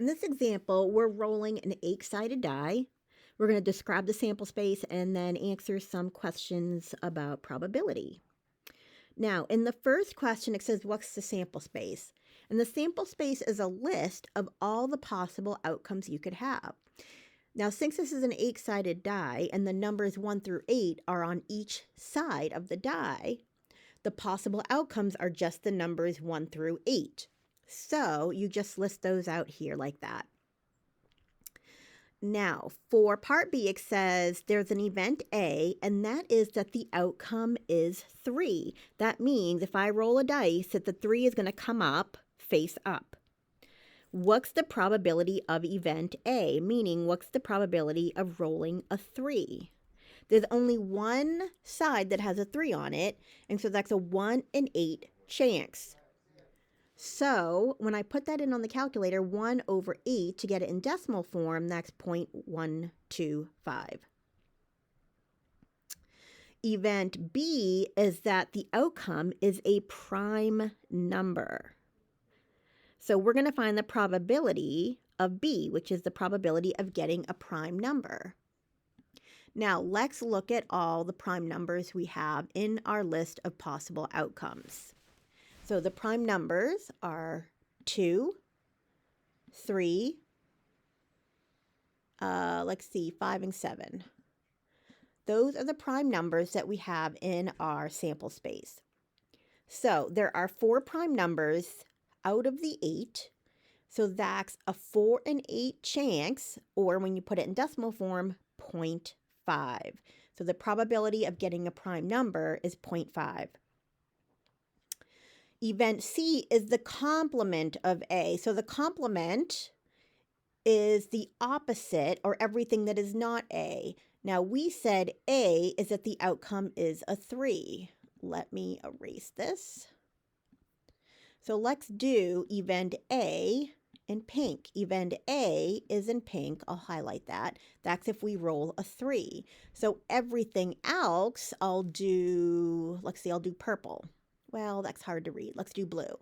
In this example, we're rolling an 8-sided die. We're going to describe the sample space and then answer some questions about probability. Now, in the first question, it says, what's the sample space? And the sample space is a list of all the possible outcomes you could have. Now, since this is an 8-sided die and the numbers 1 through 8 are on each side of the die, the possible outcomes are just the numbers 1 through 8. So you just list those out here like that. Now, for part B, it says there's an event A, and that is that the outcome is 3. That means if I roll a dice, that the 3 is going to come up face up. What's the probability of event A? Meaning, what's the probability of rolling a 3? There's only one side that has a 3 on it, and so that's a 1 in 8 chance. So when I put that in on the calculator, 1 over 8 to get it in decimal form, that's 0.125. Event B is that the outcome is a prime number. So we're going to find the probability of B, which is the probability of getting a prime number. Now let's look at all the prime numbers we have in our list of possible outcomes. So the prime numbers are 2, 3, 5 and 7. Those are the prime numbers that we have in our sample space. So there are 4 prime numbers out of the 8. So that's a 4 in 8 chance, or when you put it in decimal form, 0.5. So the probability of getting a prime number is 0.5. Event C is the complement of A. So the complement is the opposite, or everything that is not A. Now we said A is that the outcome is a 3. Let me erase this. So let's do event A in pink. Event A is in pink. I'll highlight that. That's if we roll a 3. So everything else I'll do purple. Well, that's hard to read. Let's do blue.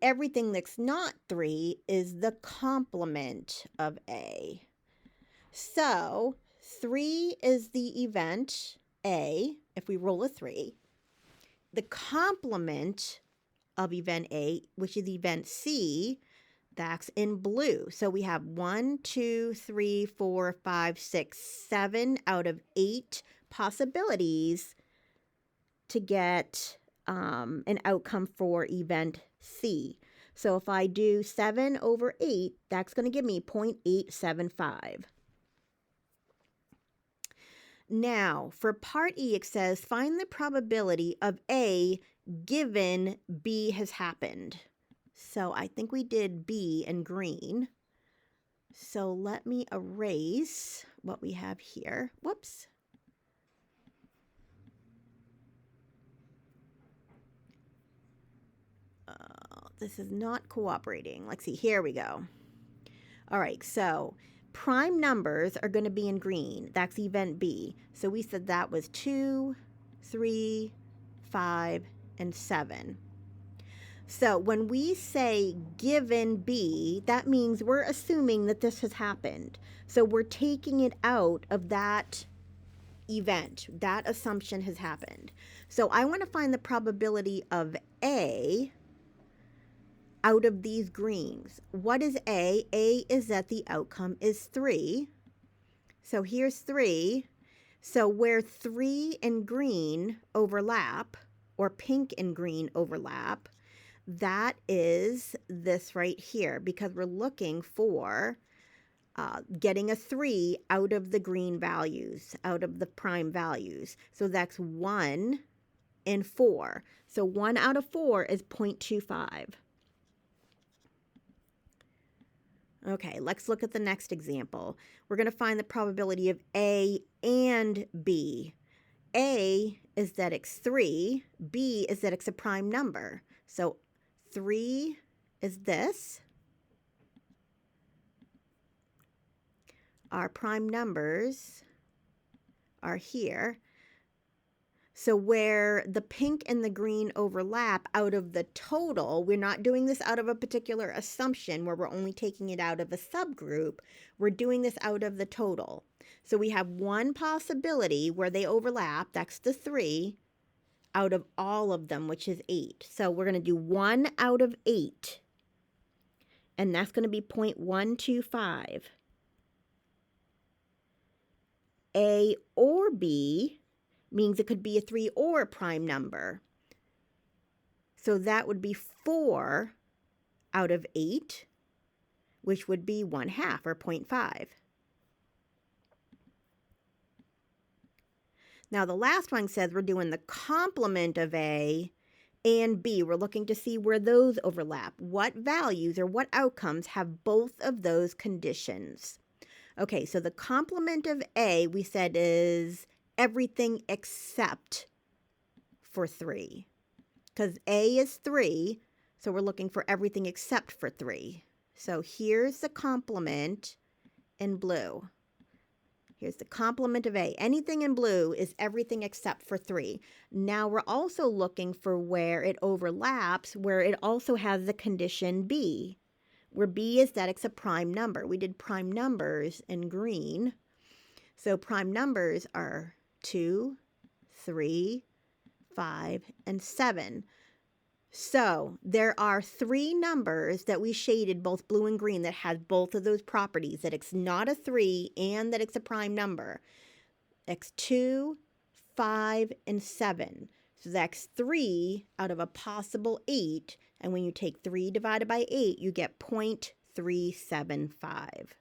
Everything that's not 3 is the complement of A. So 3 is the event A, if we roll a 3. The complement of event A, which is event C, that's in blue. So we have 1, 2, 3, 4, 5, 6, 7 out of 8 possibilities to get an outcome for event C. So if I do 7 over 8, that's going to give me 0.875. Now, for part E, it says, find the probability of A given B has happened. So I think we did B in green. So let me erase what we have here. Whoops. This is not cooperating. Let's see. Here we go. All right. So prime numbers are going to be in green. That's event B. So we said that was 2, 3, 5, and 7. So when we say given B, that means we're assuming that this has happened. So we're taking it out of that event. That assumption has happened. So I want to find the probability of A out of these greens. What is A? A is that the outcome is 3. So here's 3. So where 3 and green overlap, or pink and green overlap, that is this right here, because we're looking for getting a 3 out of the green values, out of the prime values. So that's 1 and 4. So 1 out of 4 is 0.25. Okay, let's look at the next example. We're going to find the probability of A and B. A is that it's 3. B is that it's a prime number. So 3 is this. Our prime numbers are here. So where the pink and the green overlap out of the total, we're not doing this out of a particular assumption where we're only taking it out of a subgroup. We're doing this out of the total. So we have one possibility where they overlap, that's the 3, out of all of them, which is 8. So we're going to do 1 out of 8, and that's going to be 0.125. A or B means it could be a 3 or a prime number. So that would be 4 out of 8, which would be 1/2 or 0.5. Now the last one says we're doing the complement of A and B. We're looking to see where those overlap. What values or what outcomes have both of those conditions? Okay, so the complement of A we said is everything except for 3. Because A is 3, so we're looking for everything except for 3. So here's the complement in blue. Here's the complement of A. Anything in blue is everything except for 3. Now we're also looking for where it overlaps, where it also has the condition B, where B is that it's a prime number. We did prime numbers in green. So prime numbers are 2, 3, 5, and 7. So there are 3 numbers that we shaded both blue and green that has both of those properties, that it's not a 3 and that it's a prime number. It's 2, 5, and 7. So that's 3 out of a possible 8. And when you take 3 divided by 8, you get 0.375.